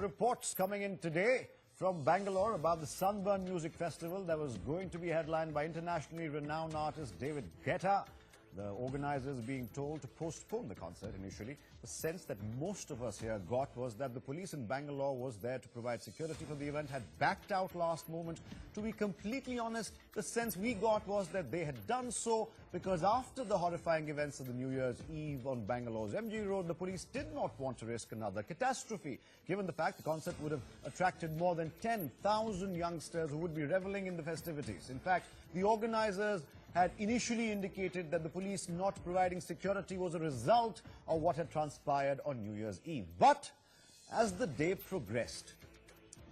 reports coming in today from Bangalore about the Sunburn music festival that was going to be headlined by internationally renowned artist David Guetta. The organizers being told to postpone the concert initially. The sense that most of us here got was that the police in Bangalore was there to provide security for the event, had backed out last moment. To be completely honest, the sense we got was that they had done so because after the horrifying events of the New Year's Eve on Bangalore's MG Road, the police did not want to risk another catastrophe, given the fact the concert would have attracted more than 10,000 youngsters who would be reveling in the festivities. In fact, the organizers had initially indicated that the police not providing security was a result of what had transpired on New Year's Eve. But as the day progressed,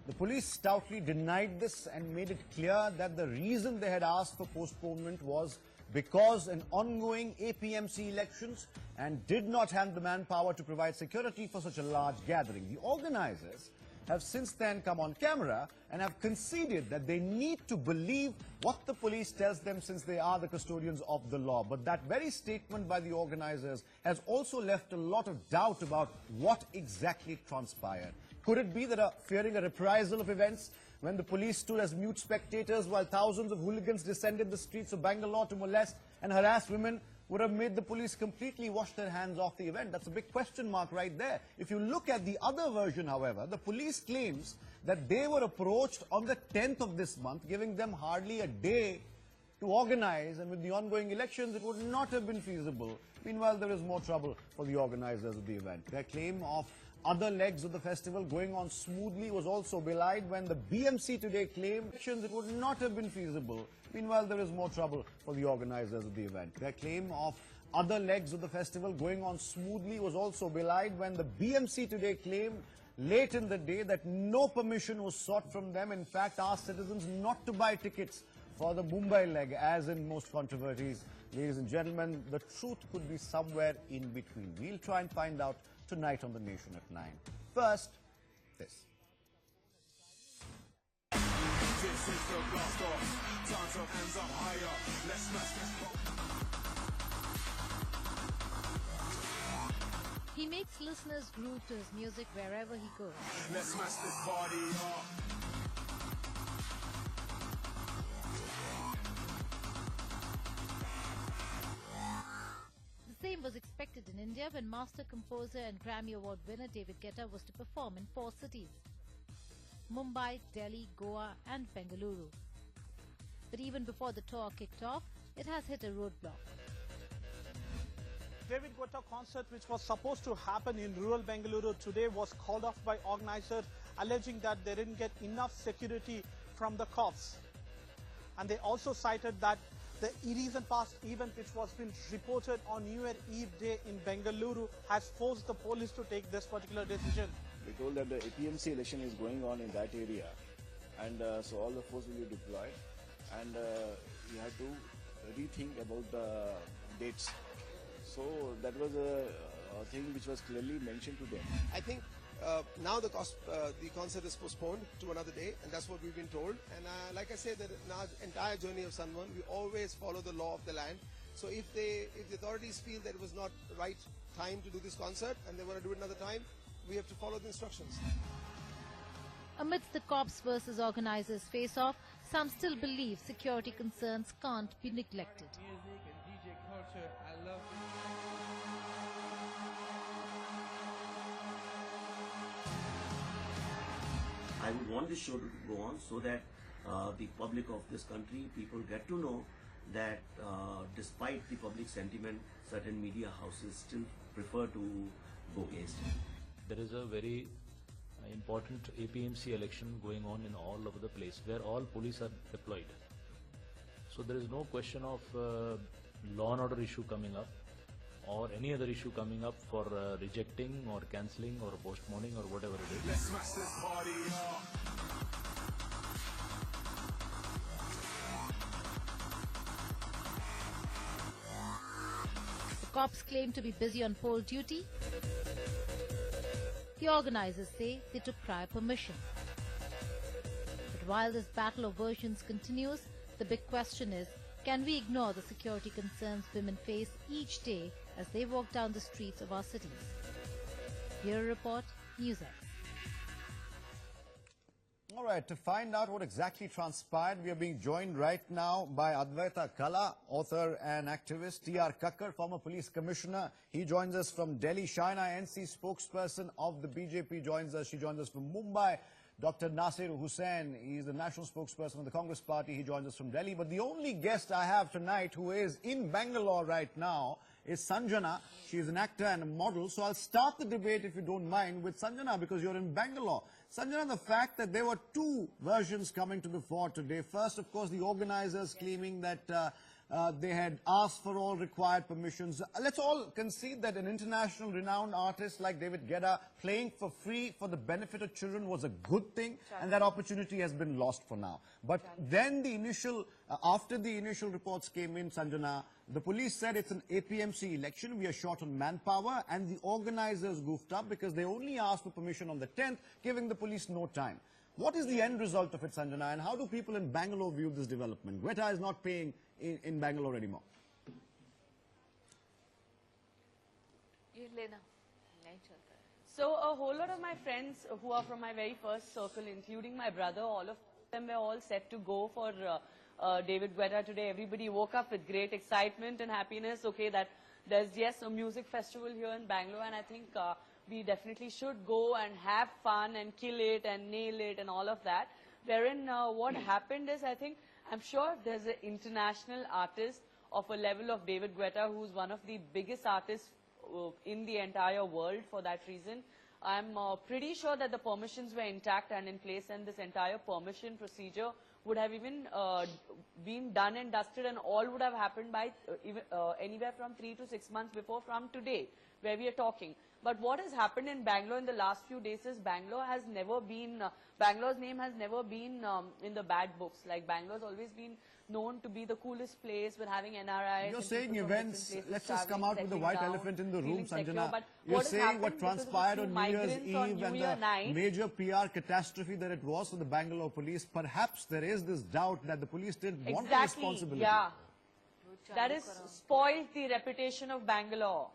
the police stoutly denied this and made it clear that the reason they had asked for postponement was because an ongoing APMC elections and did not have the manpower to provide security for such a large gathering. The organizers have since then come on camera and have conceded that they need to believe what the police tells them since they are the custodians of the law. But that very statement by the organizers has also left a lot of doubt about what exactly transpired. Could it be that fearing a reprisal of events when the police stood as mute spectators while thousands of hooligans descended the streets of Bangalore to molest and harass women would have made the police completely wash their hands off the event? That's a big question mark right there. If you look at the other version, however, the police claims that they were approached on the 10th of this month, giving them hardly a day to organize, and with the ongoing elections, it would not have been feasible. Meanwhile, there is more trouble for the organizers of the event. Their claim of other legs of the festival going on smoothly was also belied when the BMC today claimed it would not have been feasible. Meanwhile, there is more trouble for the organizers of the event. Their claim of other legs of the festival going on smoothly was also belied when the BMC today claimed late in the day that no permission was sought from them. In fact, asked citizens not to buy tickets for the Mumbai leg, as in most controversies. Ladies and gentlemen, the truth could be somewhere in between. We'll try and find out tonight on The Nation at 9. First, this. He makes listeners groove to his music wherever he goes. Let's smash this party up. The same was expected in India when master composer and Grammy Award winner David Guetta was to perform in 4 cities: Mumbai, Delhi, Goa and Bengaluru. But even before the tour kicked off, it has hit a roadblock. David Guetta concert, which was supposed to happen in rural Bengaluru today, was called off by organizers, alleging that they didn't get enough security from the cops. And they also cited that the recent past event, which was been reported on New Year Eve day in Bengaluru, has forced the police to take this particular decision. We told that the APMC election is going on in that area, and so all the force will be deployed, and we had to rethink about the dates. So that was a thing which was clearly mentioned to them. I think now the concert is postponed to another day, and that's what we've been told. And like I said, that in our entire journey of Sunburn, we always follow the law of the land. So if the authorities feel that it was not the right time to do this concert and they want to do it another time, we have to follow the instructions. Amidst the cops versus organizers face-off, some still believe security concerns can't be neglected. Music and DJ culture, I love it. I would want this show to go on so that the public of this country, people get to know that despite the public sentiment, certain media houses still prefer to go against it. There is a very important APMC election going on in all over the place where all police are deployed. So there is no question of law and order issue coming up or any other issue coming up for rejecting or cancelling or postponing or whatever it is. Let's smash this party up. The cops claim to be busy on poll duty. The organizers say they took prior permission. But while this battle of versions continues, the big question is, can we ignore the security concerns women face each day as they walk down the streets of our cities? Bureau Report, NewsX. right, to find out what exactly transpired, we are being joined right now by Advaita Kala, author and activist, T.R. Kakkar, former police commissioner. He joins us from Delhi. Shaina NC, spokesperson of the BJP, joins us. She joins us from Mumbai. Dr. Nasser Hussain, he is the national spokesperson of the Congress party. He joins us from Delhi. But the only guest I have tonight who is in Bangalore right now is Sanjjana. She is an actor and a model. So I'll start the debate, if you don't mind, with Sanjjana, because you're in Bangalore. Sanjjana, the fact that there were two versions coming to the fore today. First, of course, the organizers claiming that they had asked for all required permissions. Let's all concede that an international renowned artist like David Guetta playing for free for the benefit of children was a good thing, and that opportunity has been lost for now. But then the initial, after the initial reports came in, Sanjjana, the police said it's an APMC election, we are short on manpower, and the organizers goofed up because they only asked for permission on the 10th, giving the police no time. What is the end result of it, Sanjjana, and how do people in Bangalore view this development? Guetta is not paying in Bangalore anymore. So a whole lot of my friends who are from my very first circle, including my brother, all of them were all set to go for David Guetta today. Everybody woke up with great excitement and happiness. Okay, that there's a music festival here in Bangalore, and I think we definitely should go and have fun and kill it and nail it and all of that. Wherein what happened is, I'm sure there's an international artist of a level of David Guetta, who's one of the biggest artists in the entire world for that reason. I'm pretty sure that the permissions were intact and in place, and this entire permission procedure would have even been done and dusted, and all would have happened by anywhere from 3 to 6 months before from today, where we are talking. But what has happened in Bangalore in the last few days is Bangalore has never been, Bangalore's name has never been in the bad books. Like, Bangalore's always been known to be the coolest place with having NRIs. You're saying events, let's just come out with the white elephant in the room, Sanjjana. You're saying what transpired on New Year's Eve and the major PR catastrophe that it was for the Bangalore police, perhaps there is this doubt that the police didn't want the responsibility. Yeah. That has spoiled the reputation of Bangalore.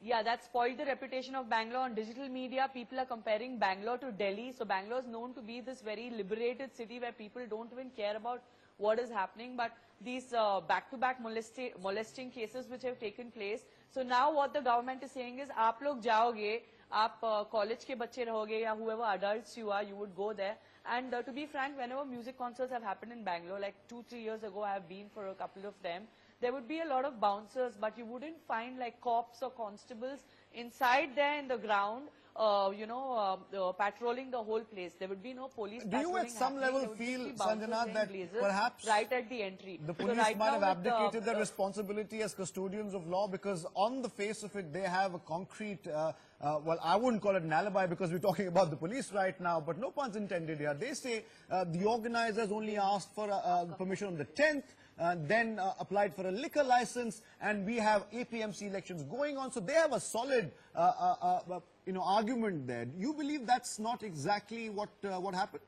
Yeah, that spoiled the reputation of Bangalore. On digital media, people are comparing Bangalore to Delhi. So Bangalore is known to be this very liberated city where people don't even care about what is happening. But these back-to-back molesting cases which have taken place. So now what the government is saying is, aap log jaoge, aap college ke bacche rahoge, ya whoever adults you are, you would go there. And to be frank, whenever music concerts have happened in Bangalore, like 2-3 years ago, I have been for a couple of them, there would be a lot of bouncers, but you wouldn't find like cops or constables inside there in the ground, patrolling the whole place. There would be no police. Do you at some level feel, Sanjjana, that perhaps right at the entry, the police might have abdicated their responsibility as custodians of law, because on the face of it, they have a concrete, well, I wouldn't call it an alibi because we're talking about the police right now, but no puns intended here. They say the organizers only asked for permission on the 10th, then applied for a liquor license, and we have APMC elections going on. So they have a solid, argument there. Do you believe that's not exactly what happened?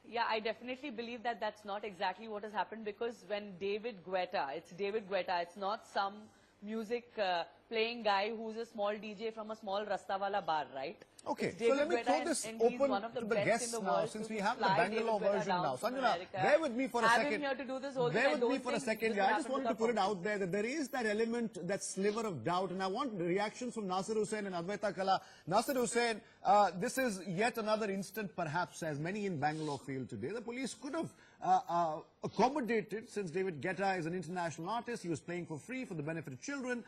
Yeah, I definitely believe that that's not exactly what has happened, because when David Guetta, it's not some music playing guy who's a small DJ from a small Rastawala bar, right? Okay, so let me throw this open to the guests now, since we have the Bangalore version now. Sanjjana, bear with me for a second. Bear with me for a second. I just wanted to put it out there that there is that element, that sliver of doubt, and I want reactions from Nasser Hussain and Advaita Kala. Nasser Hussain, this is yet another instant, perhaps, as many in Bangalore feel today. The police could have accommodated, since David Guetta is an international artist, he was playing for free for the benefit of children.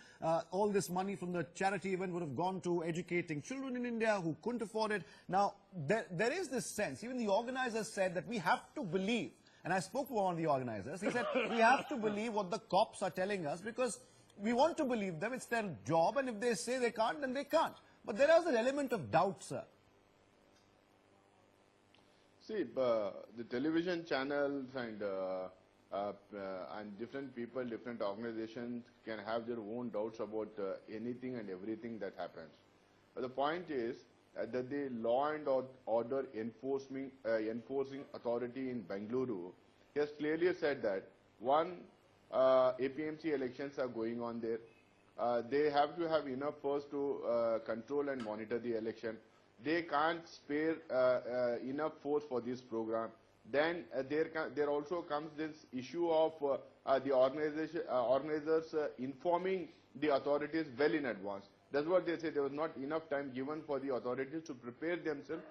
All this money from the charity event would have gone to educating children in India who couldn't afford it. Now, there is this sense, even the organizers said that we have to believe, and I spoke to one of the organizers, he said, we have to believe what the cops are telling us, because we want to believe them, it's their job, and if they say they can't, then they can't. But there is an element of doubt, sir. See, the television channels and different people, different organizations can have their own doubts about anything and everything that happens. But the point is that the law and order enforcing authority in Bengaluru has clearly said that, one, APMC elections are going on there. they have to have enough force to control and monitor the election. They can't spare enough force for this program. Then there also comes this issue of the organizers informing the authorities well in advance. That's what they say. There was not enough time given for the authorities to prepare themselves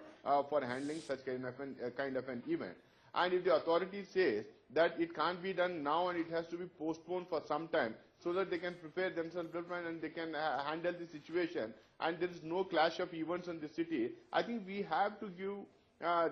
for handling such kind of an event. And if the authority says that it can't be done now and it has to be postponed for some time, so that they can prepare themselves and they can handle the situation, and there is no clash of events in the city, I think we have to give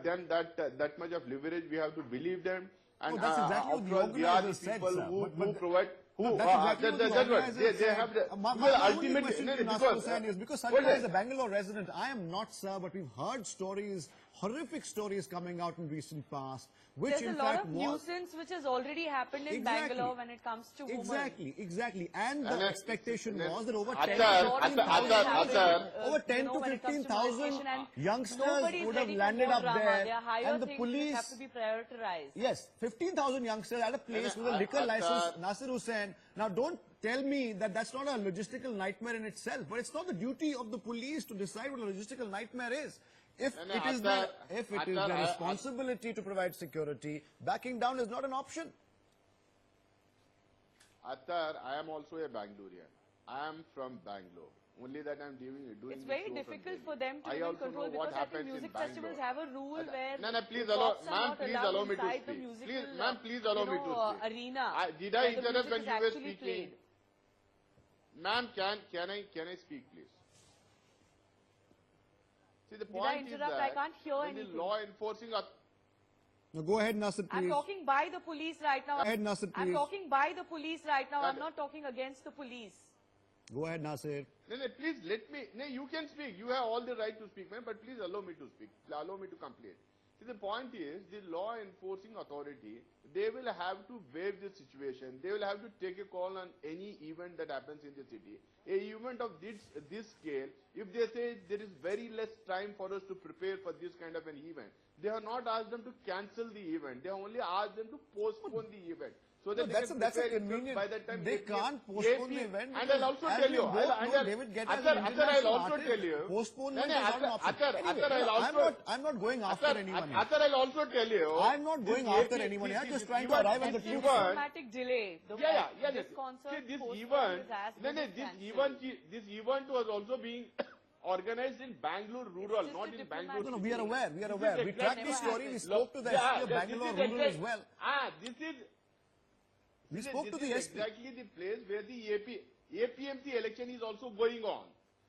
them that much of leverage. We have to believe them. And that's exactly what the organizers said, sir. Who provide. That's exactly what they have the ultimate question to Nasser Hussain is, because Sanjjana is a Bangalore resident. I am not, sir, but we've heard stories, horrific stories coming out in recent past, which There's in a lot fact of was nuisance which has already happened in Bangalore when it comes to women. Exactly. And the expectation was that over 10 to 15,000 youngsters would have landed up there. There are higher And the things police which have to be prioritized. Yes, 15,000 youngsters at a place with a liquor license, Nasser Hussain. Now, don't tell me that that's not a logistical nightmare in itself, but it's not the duty of the police to decide what a logistical nightmare is. If it is the responsibility to provide security, backing down is not an option. Athar, I am also a Bangalorean. I am from Bangalore. Only that I am doing It's very difficult for them to even control, because I think music festivals have a rule where please allow me to speak. Ma'am, please allow me to speak. Arena. Did I interrupt when you were speaking? Ma'am, can I speak, please? See, the point is that I can't hear anything. The law enforcing. No, go ahead, Nasser, please. I'm talking by the police right now. Go ahead, Nasser, please. I'm talking by the police right now. I'm not talking against the police. Go ahead, Nasser. No, please let me. No, you can speak. You have all the right to speak, ma'am, but please allow me to speak. Allow me to complete. See, the point is, the law enforcing authority, they will have to waive the situation. They will have to take a call on any event that happens in the city. A event of this scale, if they say there is very less time for us to prepare for this kind of an event, they have not asked them to cancel the event. They have only asked them to postpone the event. So that that's a convenient. By that time they can't postpone the event. And I'll also tell you. David Guetta I'll also tell you. Postponement is not an option. I'm not going after anyone. I'll also tell you. I'm not going after anyone. I'm just trying to arrive at the truth. Systematic delay. This event was also being organized in Bangalore rural, not in Bangalore. No, we are aware. We tracked the story. We spoke to the SP of Bangalore rural as well. We spoke to the SP. Exactly the place where the APMC election is also going on.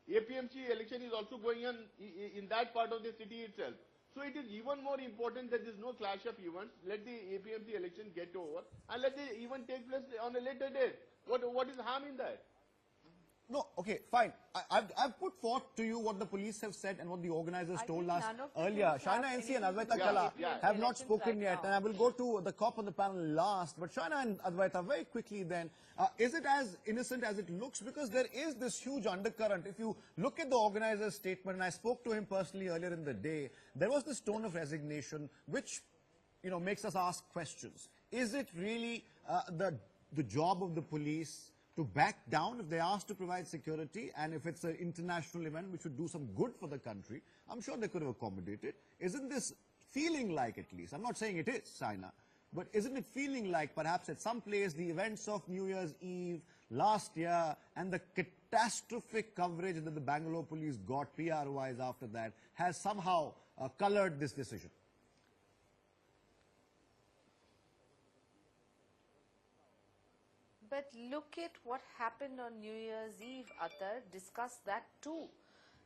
APMC election is also going on in that part of the city itself. So it is even more important that there is no clash of events. Let the APMC election get over and let the event take place on a later date. What is harm in that? No, okay, fine. I've put forth to you what the police have said and what the organizers told us earlier. Shaina NC and Advaita Kala have not spoken yet, and I will go to the cop on the panel last. But Shaina and Advaita, very quickly then, is it as innocent as it looks? Because there is this huge undercurrent. If you look at the organizer's statement, and I spoke to him personally earlier in the day, there was this tone of resignation which, makes us ask questions. Is it really the job of the police to back down if they are asked to provide security, and if it's an international event which would do some good for the country? I'm sure they could have accommodated. Isn't this feeling like, at least, I'm not saying it is, Shaina, but isn't it feeling like perhaps at some place the events of New Year's Eve last year and the catastrophic coverage that the Bangalore police got PR-wise after that has somehow colored this decision? But look at what happened on New Year's Eve, Athar. Discuss that too.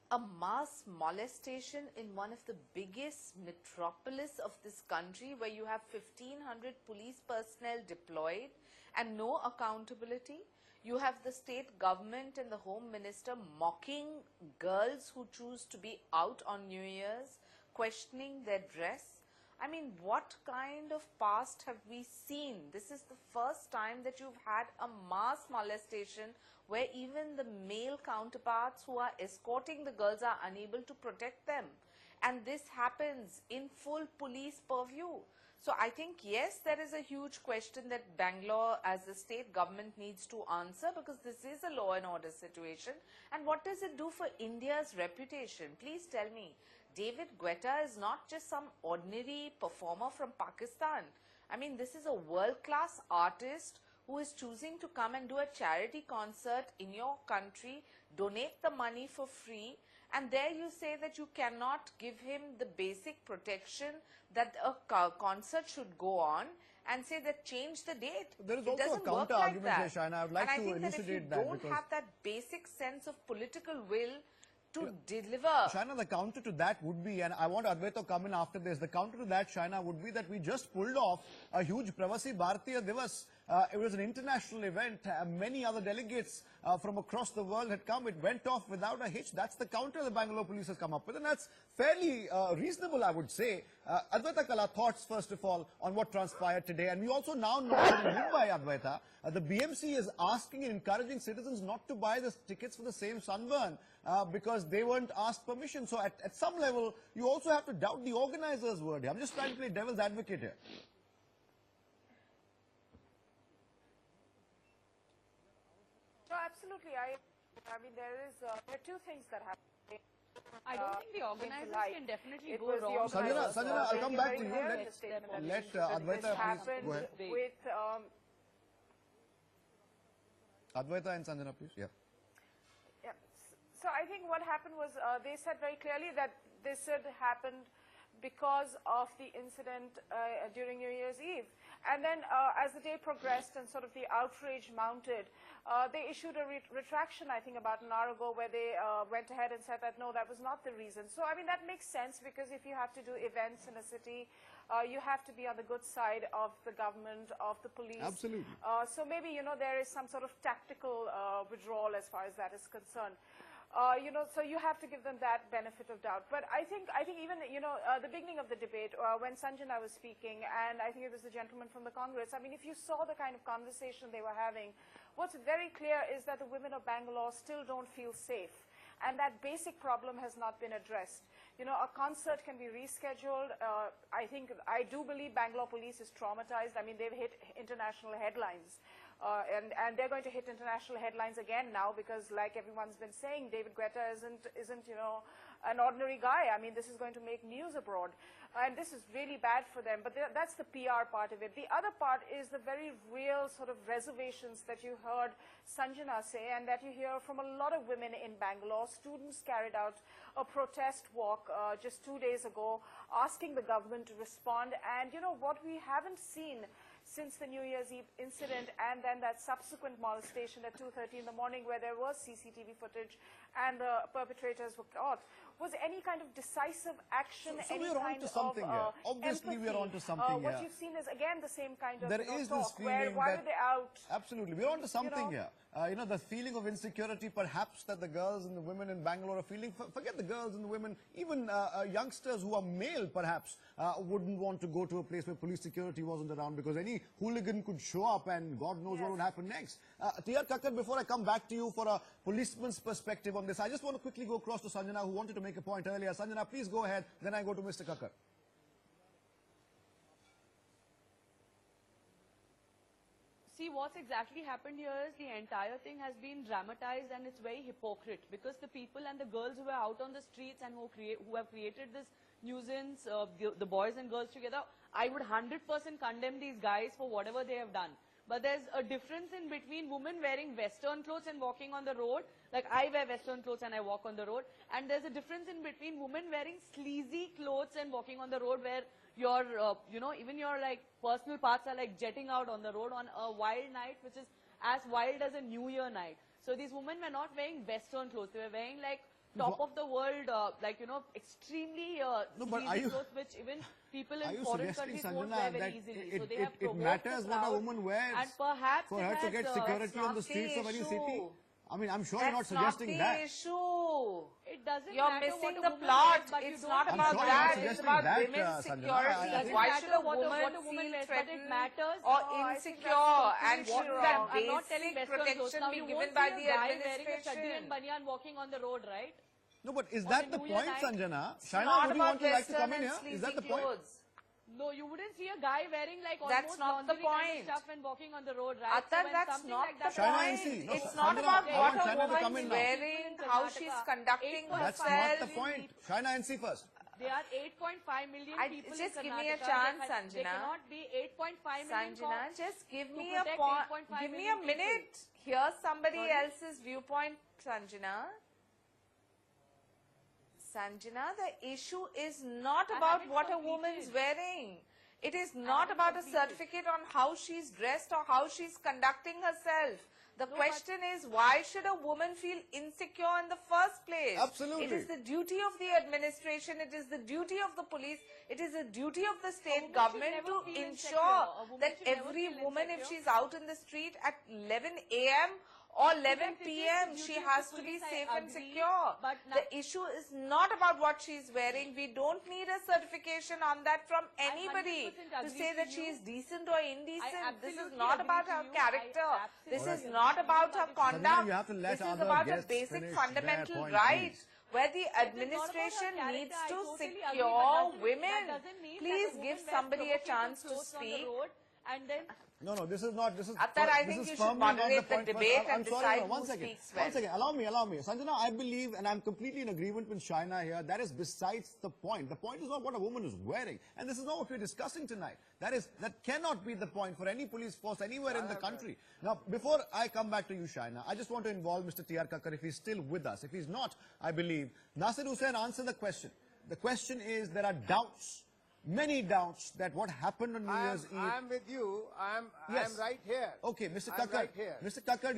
A mass molestation in one of the biggest metropolis of this country, where you have 1,500 police personnel deployed and no accountability. You have the state government and the Home Minister mocking girls who choose to be out on New Year's, questioning their dress. I mean, what kind of past have we seen? This is the first time that you've had a mass molestation where even the male counterparts who are escorting the girls are unable to protect them. And this happens in full police purview. So I think, yes, there is a huge question that Bangalore as the state government needs to answer, because this is a law and order situation. And what does it do for India's reputation? Please tell me. David Guetta is not just some ordinary performer from Pakistan. I mean, this is a world-class artist who is choosing to come and do a charity concert in your country, donate the money for free, and there you say that you cannot give him the basic protection that a concert should go on, and say that change the date. There is It also a doesn't work counter like argument that. here, Shaina. I would like and to I think that if you elucidate that, don't because have that basic sense of political will to deliver. Shaina, the counter to that would be, and I want Advaita to come in after this, the counter to that, Shaina, would be that we just pulled off a huge Pravasi Bharatiya Divas. It was an international event. Many other delegates from across the world had come. It went off without a hitch. That's the counter the Bangalore police has come up with, and that's fairly reasonable, I would say. Advaita Kala, thoughts first of all on what transpired today. And we also now know that in Mumbai, Advaita, the BMC is asking and encouraging citizens not to buy the tickets for the same Sunburn because they weren't asked permission. So at some level, you also have to doubt the organizers' word here. I'm just trying to play devil's advocate here. No, absolutely. I mean, there are two things that happen. I don't think the organizers can definitely It go was the wrong. organizers. Sanjjana, I'll come back to you. Very Let clear Advaita this please happened go ahead. with Advaita and Sanjjana, please. Yeah. yeah. So I think what happened was they said very clearly that this had happened because of the incident during New Year's Eve. And then as the day progressed and sort of the outrage mounted, they issued a retraction, I think, about an hour ago, where they went ahead and said that, no, that was not the reason. So, I mean, that makes sense, because if you have to do events in a city, you have to be on the good side of the government, of the police. Absolutely. So maybe, you know, there is some sort of tactical withdrawal as far as that is concerned. You know, so you have to give them that benefit of doubt. But I think even, you know, the beginning of the debate, when Sanjjana was speaking, and I think it was the gentleman from the Congress, I mean, if you saw the kind of conversation they were having, what's very clear is that the women of Bangalore still don't feel safe. And that basic problem has not been addressed. You know, a concert can be rescheduled. I do believe Bangalore police is traumatized. I mean, they've hit international headlines. And they're going to hit international headlines again now, because, like everyone's been saying, David Guetta isn't you know, an ordinary guy. I mean, this is going to make news abroad, and this is really bad for them. But that's the PR part of it. The other part is the very real sort of reservations that you heard Sanjjana say, and that you hear from a lot of women in Bangalore. Students carried out a protest walk just 2 days ago, asking the government to respond. And you know what we haven't seen since the New Year's Eve incident, and then that subsequent molestation at 2:30 in the morning, where there was CCTV footage and the perpetrators were caught, was any kind of decisive action, So any we're on kind to something of here. Obviously, empathy. we're on to something What here. you've seen is, again, the same kind of There you know, is this talk, where feeling why that- were they out? Absolutely. We're on to something know, here. You know, the feeling of insecurity perhaps that the girls and the women in Bangalore are feeling. Forget the girls and the women, even youngsters who are male perhaps wouldn't want to go to a place where police security wasn't around, because any hooligan could show up and God knows what would happen next. T.R. Kakkar, before I come back to you for a policeman's perspective on this, I just want to quickly go across to Sanjjana, who wanted to make a point earlier. Sanjjana, please go ahead. Then I go to Mr. Kakkar. See, what's exactly happened here is the entire thing has been dramatized, and it's very hypocrite, because the people and the girls who are out on the streets and who have created this nuisance, the boys and girls together, I would 100% condemn these guys for whatever they have done. But there's a difference in between women wearing Western clothes and walking on the road. Like, I wear Western clothes and I walk on the road. And there's a difference in between women wearing sleazy clothes and walking on the road, where your, you know, even your like personal parts are like jetting out on the road on a wild night, which is as wild as a New Year night. So these women were not wearing Western clothes. They were wearing like top of the world, like, you know, extremely sleazy clothes, which even people in foreign countries won't wear very easily. So they have it matters what a woman wears and perhaps for her to get security on the streets of any city? I mean, I'm sure you're not That's suggesting not that. the issue. It doesn't You're matter missing what a the woman plot. wears, but you It's don't not have about to sure you're that. not It's suggesting about that, women's Sanjjana. security. Doesn't Why matter should a what woman a woman feel wears, but it threatened matters. or No, I think insecure? And that's shouldn't completely that wrong. I'm not telling basic Western clothes. protection Now, be you given won't by see the a guy wearing a chaddi administration? and banyan walking on the road, right? No, but is On that a the New Year point, night? Sanjjana? It's Shaina, not would you about want to like to Western come in and here? Is sleazy that the point? clothes. No, you wouldn't see a guy wearing like That's almost not the lingerie kind point. of stuff and walking on the road, right? Athar, when that's something not like the that Shaina point. NC, no, It's not Sanjjana, about I what want a Shaina to come woman's in now. wearing, how she's conducting That's herself. not the point. Shaina NC first. There are 8.5 million people Just in give me a Karnataka. chance, There Sanjjana. cannot be 8.5 million Sanjjana, cops just give to me a protect point. 8.5 Give me million a minute. Hear somebody else's viewpoint, Sanjjana. Sanjjana, the issue is not about what a woman's wearing. It is not about a certificate on how she's dressed or how she's conducting herself. The question is, why should a woman feel insecure in the first place? Absolutely. It is the duty of the administration, it is the duty of the police, it is the duty of the state government to ensure that every woman, if she's out in the street at 11 a.m. or 11 p.m., she has to be safe and secure. The issue is not about what she's wearing. We don't need a certification on that from anybody to say that she is decent or indecent. This is not about her character. This is not about her conduct. This is about a basic fundamental right where the administration needs to secure women. Please give somebody a chance to speak. No, this is not. This is. Athar, I think you should moderate the debate and decide who speaks when. One second. Allow me. Sanjjana, I believe, and I'm completely in agreement with Shaina here. That is besides the point. The point is not what a woman is wearing, and this is not what we're discussing tonight. That cannot be the point for any police force anywhere in the country. Now, before I come back to you, Shaina, I just want to involve Mr. T.R. Kakkar if he's still with us. If he's not, I believe Nasser Hussain answer the question. The question is there are doubts. Many doubts that what happened on New Year's Eve. I'm with you. I'm right here. Okay, Mr. I'm Kakkar. right here. Mr. Kakkar,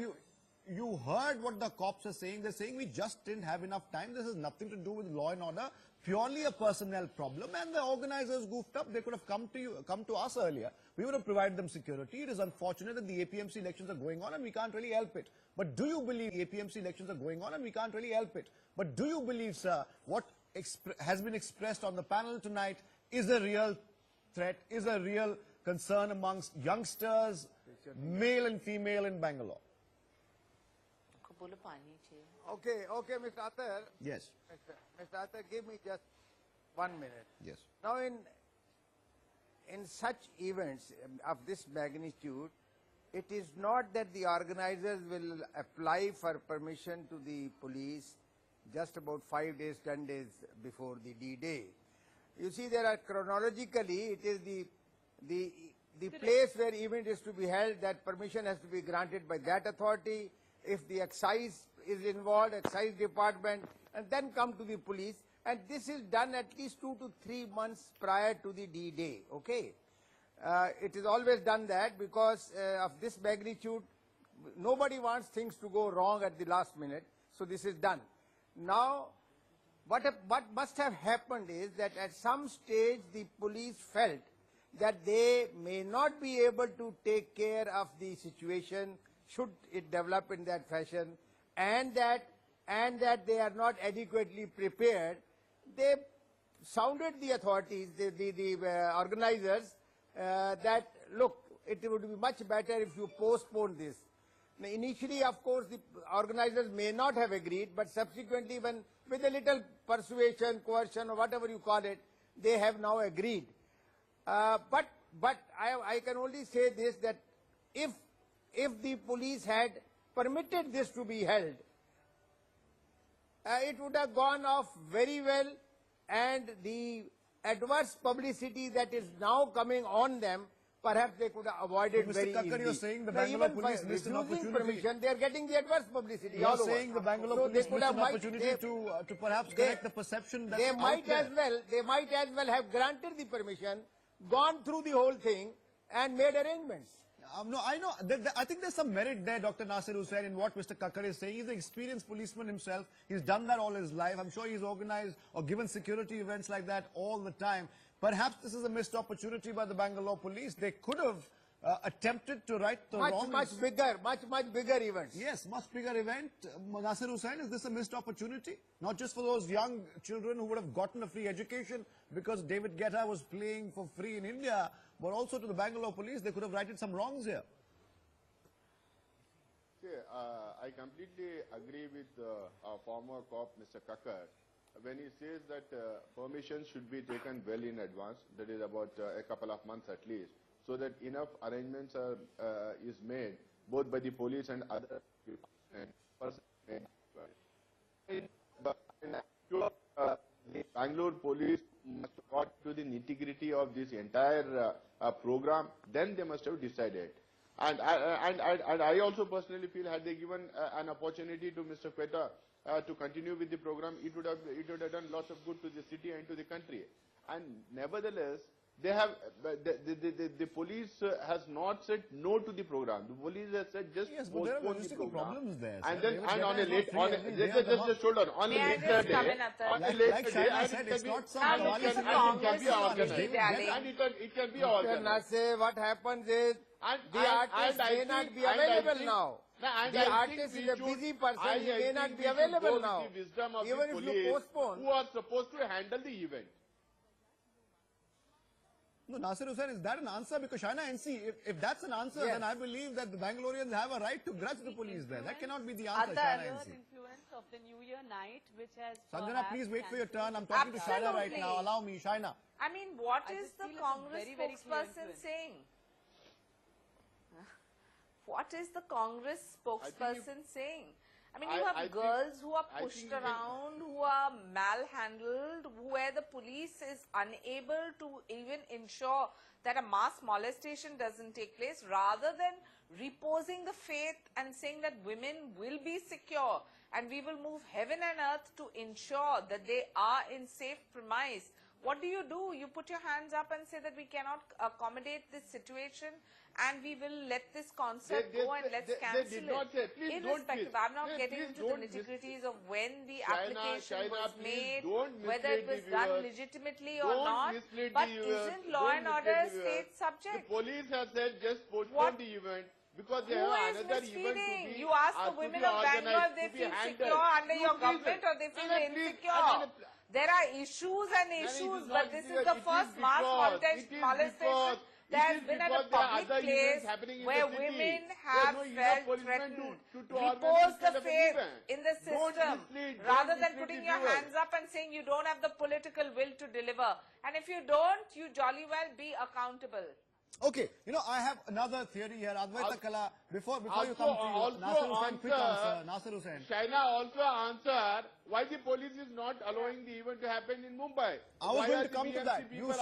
you heard what the cops are saying. They're saying we just didn't have enough time. This has nothing to do with law and order. Purely a personnel problem. And the organizers goofed up. They could have come to us earlier. We would have provided them security. It is unfortunate that the APMC elections are going on and we can't really help it. But do you believe the APMC elections are going on and we can't really help it? But do you believe, sir, what has been expressed on the panel tonight is a real threat, is a real concern amongst youngsters, male and female in Bangalore? Okay, Mr. Athar. Yes. Mr. Athar, give me just 1 minute. Yes. Now, in such events of this magnitude, it is not that the organizers will apply for permission to the police just about 5 days, 10 days before the D-Day. You see, there are chronologically, it is the place where event is to be held, that permission has to be granted by that authority. If the excise is involved, excise department, and then come to the police. And this is done at least 2 to 3 months prior to the D-Day, okay? It is always done that because of this magnitude, nobody wants things to go wrong at the last minute, so this is done. Now, what must have happened is that at some stage the police felt that they may not be able to take care of the situation should it develop in that fashion, and that they are not adequately prepared. They sounded the authorities, the organizers, that look, it would be much better if you postpone this. Now, initially, of course, the organizers may not have agreed, but subsequently, when with a little persuasion, coercion, or whatever you call it, they have now agreed. But I can only say this, that if the police had permitted this to be held, it would have gone off very well, and the adverse publicity that is now coming on them, perhaps they could have avoided very easily. Mr. Kakkar, you're saying the Bangalore police missed an opportunity. Permission, they are getting the adverse publicity. You're saying the Bangalore police missed an opportunity to perhaps correct the perception that's they might out there. They might as well have granted the permission, gone through the whole thing, and made arrangements. No, I know. I think there's some merit there, Dr. Nasser Hussain, in what Mr. Kakkar is saying. He's an experienced policeman himself. He's done that all his life. I'm sure he's organized or given security events like that all the time. Perhaps this is a missed opportunity by the Bangalore police. They could have attempted to right the wrongs. Much bigger events. Yes, much bigger event. Nasser Hussain, is this a missed opportunity? Not just for those young children who would have gotten a free education because David Guetta was playing for free in India, but also to the Bangalore police, they could have righted some wrongs here. I completely agree with our former cop, Mr. Kakkar, when he says that permission should be taken well in advance, that is about a couple of months at least, so that enough arrangements are is made both by the police and other people. But the Bangalore police must have got to the nitty-gritty of this entire program, then they must have decided. And I also personally feel, had they given an opportunity to Mr. Guetta to continue with the program, it would have done lots of good to the city and to the country. And nevertheless, they have the police has not said no to the program. The police has said just postpone the program. Yes, but there are logistical problems there. And then on a late just hold on. On a later day, like Shaina said, it's not some it can be organized. And it can be organized. Nasser, what happens is the artist may not be available now. The artist is a busy person, he may not be available now. Even if you postpone. Who are supposed to handle the event. No, Nasser Hussain, is that an answer? Because Shaina NC, if that's an answer, then I believe that the Bangaloreans have a right to grudge the police there. That cannot be the answer, Shaina NC. Influence of the New Year night, which has Sanjjana, please wait for your turn. I'm talking to Shaina right now. Allow me, Shaina. I mean, what is the Congress spokesperson saying? What is the Congress spokesperson saying? I mean, you have girls who are pushed around, who are malhandled, where the police is unable to even ensure that a mass molestation doesn't take place, rather than reposing the faith and saying that women will be secure and we will move heaven and earth to ensure that they are in safe premise. What do? You put your hands up and say that we cannot accommodate this situation and we will let this concert go and let's cancel it. Irrespective, I'm not getting into the nitty-gritties of when the application was made, whether it was done legitimately or not, but isn't law and order a state subject? The police has said just postpone the event. Because they have another event to be, you ask the women of Bangalore if they feel secure under your government or they feel insecure. There are issues and issues, but this is the first mass molestation that has been at a public place where women have felt threatened. Repose the faith in the system rather than putting your hands up and saying you don't have the political will to deliver. And if you don't, you jolly well be accountable. Okay, I have another theory here. Advaita Kala, before you come to Nasser Hussain, quick answer. Nasser Hussain. Shaina also answered why the police is not allowing the event to happen in Mumbai. I was going to come to that. You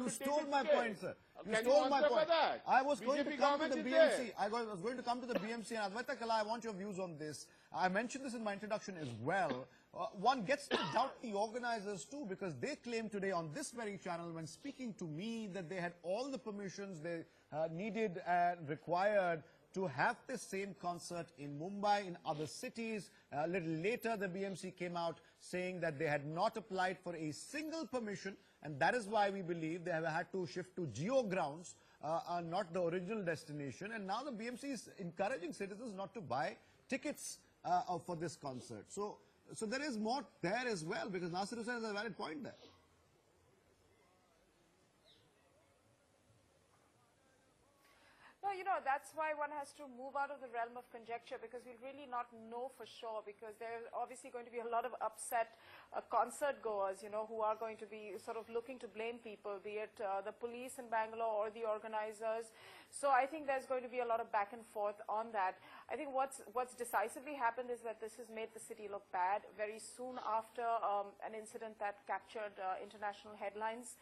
stole my point, sir. You stole my point. I was going to come to the BMC. I was going to come to the BMC, and Advaita Kala, I want your views on this. I mentioned this in my introduction as well. One gets to doubt the organizers too, because they claimed today on this very channel when speaking to me that they had all the permissions they needed and required to have the same concert in Mumbai, in other cities. A little later, the BMC came out saying that they had not applied for a single permission, and that is why we believe they have had to shift to geo grounds, not the original destination. And now the BMC is encouraging citizens not to buy tickets for this concert. So there is more there as well, because Nasser Hussain has a valid point there. No, that's why one has to move out of the realm of conjecture, because we'll really not know for sure, because there's obviously going to be a lot of upset concert goers, who are going to be sort of looking to blame people, be it the police in Bangalore or the organizers. So I think there's going to be a lot of back and forth on that. I think what's decisively happened is that this has made the city look bad very soon after an incident that captured international headlines.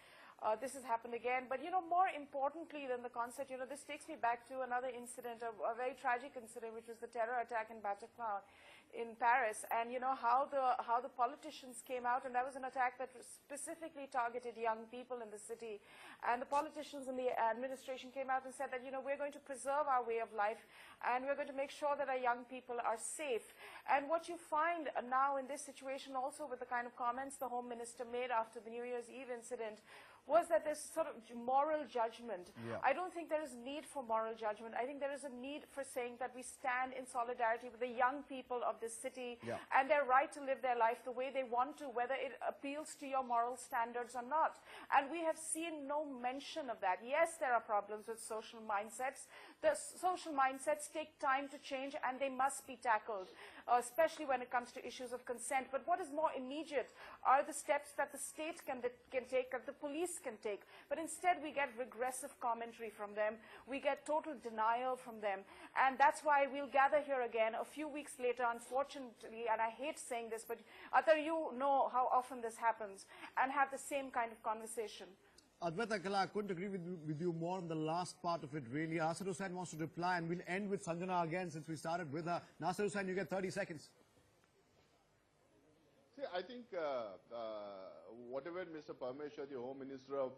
This has happened again, but more importantly than the concert, this takes me back to another incident, a very tragic incident, which was the terror attack in Bataclan in Paris, and how the politicians came out, and that was an attack that specifically targeted young people in the city, and the politicians in the administration came out and said that we're going to preserve our way of life, and we're going to make sure that our young people are safe. And what you find now in this situation, also with the kind of comments the Home Minister made after the New Year's Eve incident, was that there's sort of moral judgment. Yeah. I don't think there is need for moral judgment. I think there is a need for saying that we stand in solidarity with the young people of this city and their right to live their life the way they want to, whether it appeals to your moral standards or not. And we have seen no mention of that. Yes, there are problems with social mindsets. The social mindsets take time to change and they must be tackled. especially when it comes to issues of consent. But what is more immediate are the steps that the state can take, that the police can take. But instead, we get regressive commentary from them. We get total denial from them. And that's why we'll gather here again a few weeks later, unfortunately, and I hate saying this, but Athar, you know how often this happens, and have the same kind of conversation. Advaita Kala, I couldn't agree with you more on the last part of it, really. Nasser Hussain wants to reply, and we'll end with Sanjjana again since we started with her. Nasser Hussain, you get 30 seconds. See, I think whatever Mr. Parmeshwar, the Home Minister of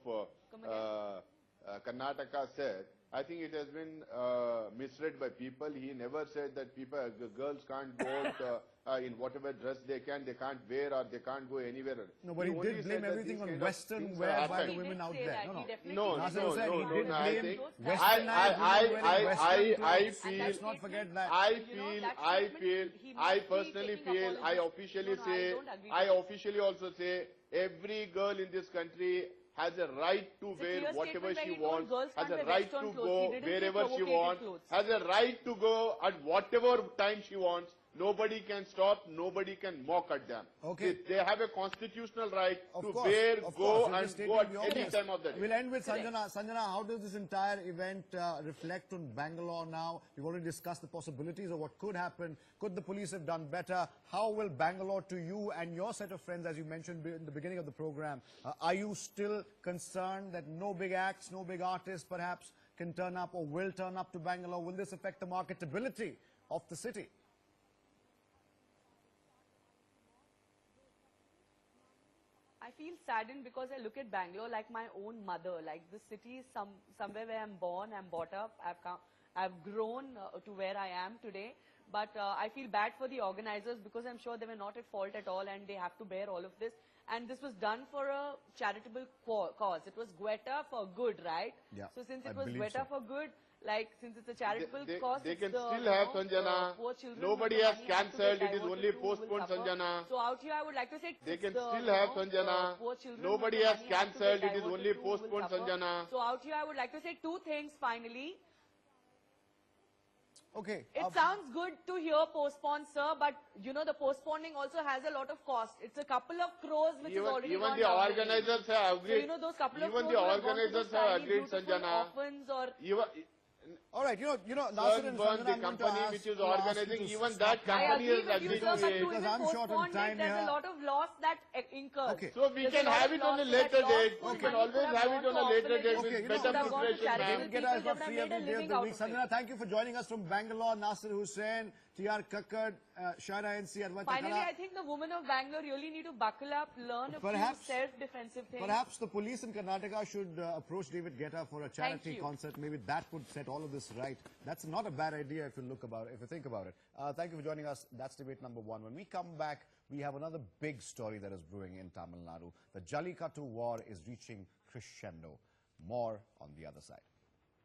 Karnataka said, I think it has been misread by people. He never said that girls can't go out in whatever dress they can't wear, or they can't go anywhere. No, but he did blame everything on Western wear by the women out there. No, I feel, I personally feel, I officially also say, every girl in this country has a right to wear whatever she wants, has a right to go wherever she wants, has a right to go at whatever time she wants. Nobody can stop, nobody can mock at them. Okay. They have a constitutional right to course, wear, go and go at any time of the day. We'll end with Sanjjana. Sanjjana, how does this entire event reflect on Bangalore now? We've already discussed the possibilities of what could happen. Could the police have done better? How will Bangalore, to you and your set of friends, as you mentioned in the beginning of the program, are you still concerned that no big acts, no big artists perhaps can turn up or will turn up to Bangalore? Will this affect the marketability of the city? I feel saddened because I look at Bangalore like my own mother. Like the city is somewhere where I'm born, I'm brought up, I've grown to where I am today. But I feel bad for the organizers because I'm sure they were not at fault at all and they have to bear all of this. And this was done for a charitable cause. It was Guetta for good, right? Yeah, so since it was Guetta for good, like since it's a charitable cause, they can still have Sanjjana. Nobody has cancelled. It is only postponed, Sanjjana. So out here, I would like to say, they can still have Sanjjana. Nobody has cancelled. It is only postponed, Sanjjana. So out here, I would like to say two things finally. Okay. It sounds good to hear postpone, sir, but you know the postponing also has a lot of cost. It's a couple of crores which is already even the organizers have agreed. So you know those couple of even crores the organizers have agreed, Sanjjana. Orphans or all right, you know, Nasser and Sunburn, the company which is organizing, even that company has agreed to it. Because I'm short on time here. There's a lot of loss that incurs. Okay. So we can have it on a later date. We can always have it on a later date with better preparation, ma'am. David Guetta is not free every day of the week. Sanjjana, thank you for joining us from Bangalore. Nasser Hussain, TR Kakkar, Shaina NC, Advaita Kala. Finally, I think the women of Bangalore really need to buckle up, learn a few self-defensive things. Perhaps the police in Karnataka should approach David Guetta for a charity concert. Maybe that would set all of this right. That's not a bad idea if you think about it. Thank you for joining us. That's debate number one. When we come back, we have another big story that is brewing in Tamil Nadu. The Jallikattu war is reaching crescendo. More on the other side.